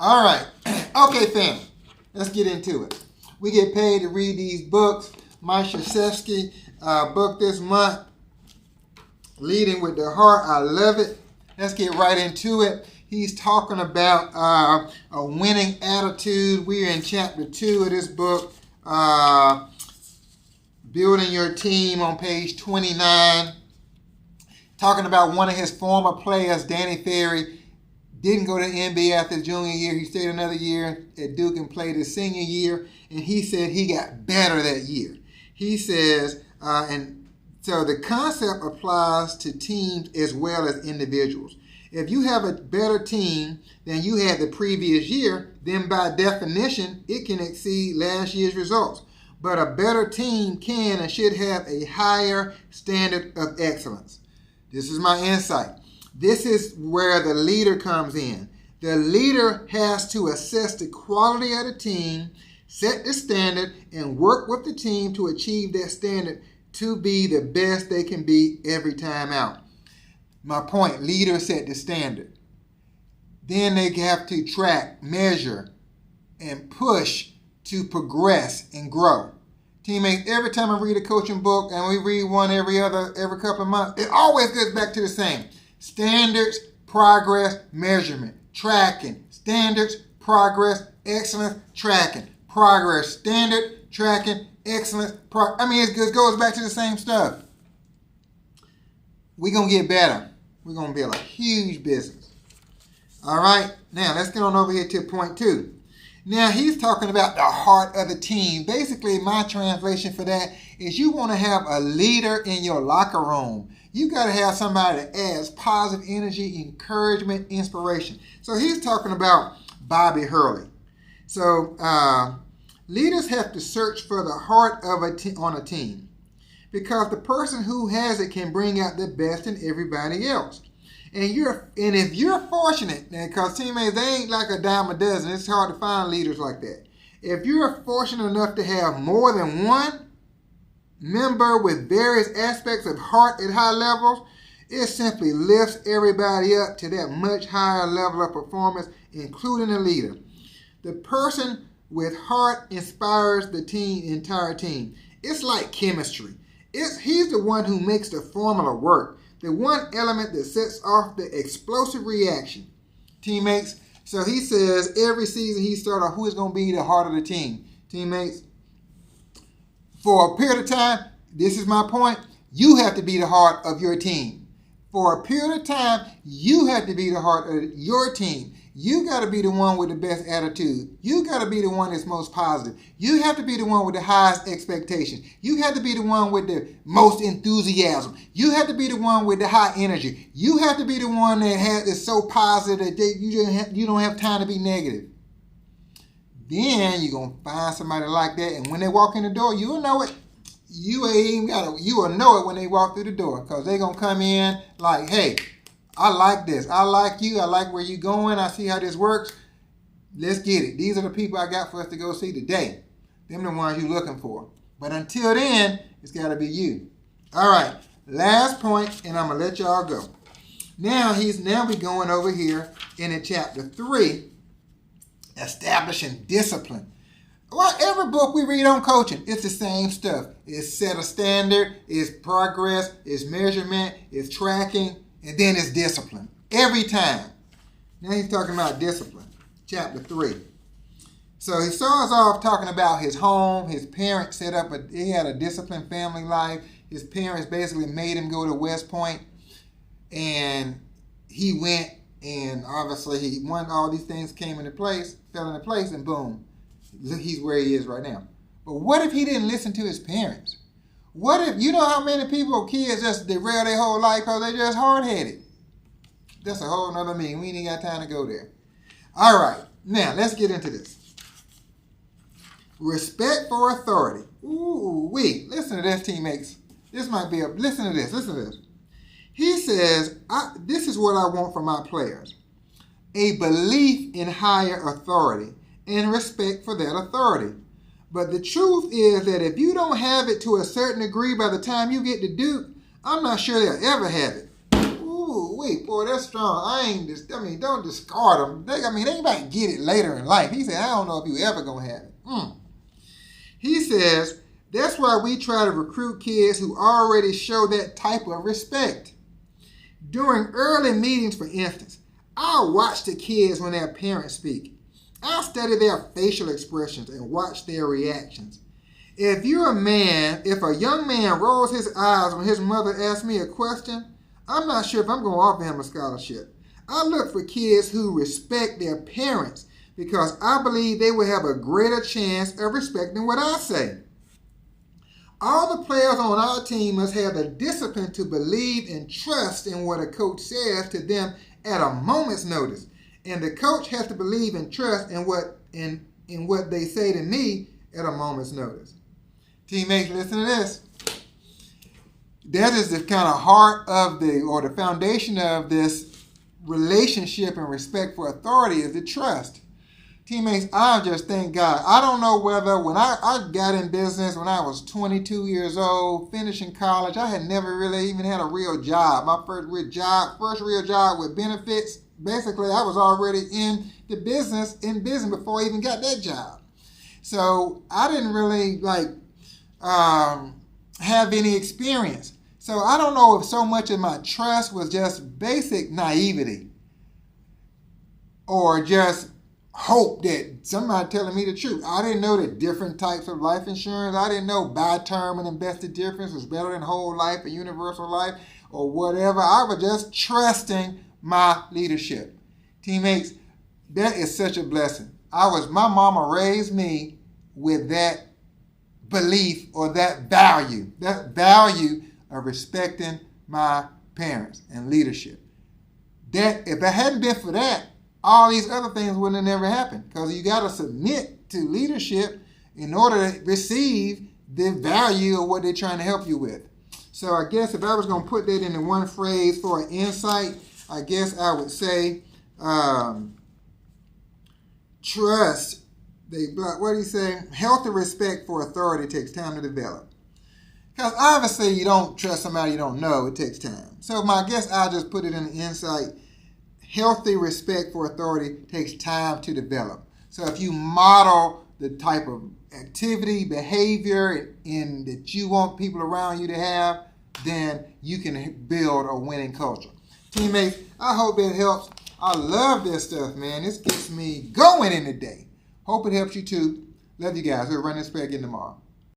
All right. Okay, family. Let's get into it. We get paid to read these books. Mike Krzyzewski book this month, Leading with the Heart. I love it. Let's get right into it. He's talking about a winning attitude. We're in chapter 2 of this book, Building Your Team, on page 29. Talking about one of his former players, Danny Ferry. Didn't go to the NBA after his junior year. He stayed another year at Duke and played his senior year. And he said he got better that year. He says, and so the concept applies to teams as well as individuals. If you have a better team than you had the previous year, then by definition, it can exceed last year's results. But a better team can and should have a higher standard of excellence. This is my insight. This is where the leader comes in. The leader has to assess the quality of the team, set the standard, and work with the team to achieve that standard to be the best they can be every time out. My point, leaders set the standard. Then they have to track, measure, and push to progress and grow. Teammates, every time I read a coaching book, and we read one every couple of months, it always gets back to the same. Standards, progress, measurement, tracking. Standards, progress, excellence, tracking. Progress, standard, tracking, excellence. It goes back to the same stuff. We're going to get better. We're going to build a huge business. All right, now let's get on over here to point 2. Now he's talking about the heart of the team. Basically, my translation for that is you want to have a leader in your locker room. You got to have somebody that adds positive energy, encouragement, inspiration. So he's talking about Bobby Hurley. So leaders have to search for the heart of on a team, because the person who has it can bring out the best in everybody else. And if you're fortunate, because teammates, they ain't like a dime a dozen. It's hard to find leaders like that. If you're fortunate enough to have more than one member with various aspects of heart at high levels, it simply lifts everybody up to that much higher level of performance, including the leader. The person with heart inspires the entire team. It's like chemistry. He's the one who makes the formula work. The one element that sets off the explosive reaction. Teammates, so he says every season he starts off who is going to be the heart of the team. Teammates, for a period of time, this is my point, you have to be the heart of your team. For a period of time, you have to be the heart of your team. You got to be the one with the best attitude. You got to be the one that's most positive. You have to be the one with the highest expectations. You have to be the one with the most enthusiasm. You have to be the one with the high energy. You have to be the one that is so positive that you don't have time to be negative. Then you're going to find somebody like that, and when they walk in the door, you'll know it. You will know it when they walk through the door, because they're going to come in like, hey, I like this. I like you. I like where you're going. I see how this works. Let's get it. These are the people I got for us to go see today. Them the ones you're looking for. But until then, it's got to be you. All right. Last point, and I'm going to let y'all go. Now we're going over here in chapter 3, establishing discipline. Well, every book we read on coaching, it's the same stuff. It's set a standard, it's progress, it's measurement, it's tracking, and then it's discipline. Every time. Now he's talking about discipline. Chapter 3. So he starts off talking about his home. His parents he had a disciplined family life. His parents basically made him go to West Point. And he went, and obviously all these things fell into place, and boom, he's where he is right now. But what if he didn't listen to his parents? What if, you know how many kids just derail their whole life because they're just hard-headed? That's a whole nother meaning. We ain't got time to go there. All right, now let's get into this. Respect for authority. Listen to this, teammates. Listen to this. He says, this is what I want from my players. A belief in higher authority and respect for that authority. But the truth is that if you don't have it to a certain degree by the time you get to Duke, I'm not sure they'll ever have it. Ooh, wait, boy, that's strong. Don't discard them. They might get it later in life. He said, I don't know if you ever gonna have it. He says, that's why we try to recruit kids who already show that type of respect. During early meetings, for instance, I'll watch the kids when their parents speak. I'll study their facial expressions and watch their reactions. If a young man rolls his eyes when his mother asks me a question, I'm not sure if I'm going to offer him a scholarship. I look for kids who respect their parents because I believe they will have a greater chance of respecting what I say. All the players on our team must have the discipline to believe and trust in what a coach says to them at a moment's notice. And the coach has to believe and trust in what they say to me at a moment's notice. Teammates, listen to this. That is the kind of heart of the foundation of this relationship and respect for authority is the trust. Teammates, I just thank God. I don't know whether when I got in business when I was 22 years old, finishing college, I had never really even had a real job. My first real job with benefits. Basically, I was already in business before I even got that job. So I didn't really have any experience. So I don't know if so much of my trust was just basic naivety or just hope that somebody telling me the truth. I didn't know the different types of life insurance. I didn't know buy term and invested difference was better than whole life or universal life or whatever. I was just trusting my leadership. Teammates, that is such a blessing. My mama raised me with that belief or that value of respecting my parents and leadership. That if it hadn't been for that, all these other things wouldn't have never happened, because you got to submit to leadership in order to receive the value of what they're trying to help you with. So I guess if I was going to put that into one phrase for an insight, I guess I would say trust. What do you say? Healthy respect for authority takes time to develop. Because obviously you don't trust somebody you don't know. It takes time. So I guess I'll just put it in the insight. Healthy respect for authority takes time to develop. So if you model the type of activity, behavior that you want people around you to have, then you can build a winning culture. Teammates, I hope that helps. I love this stuff, man. This gets me going in the day. Hope it helps you too. Love you guys. We'll run this back again tomorrow.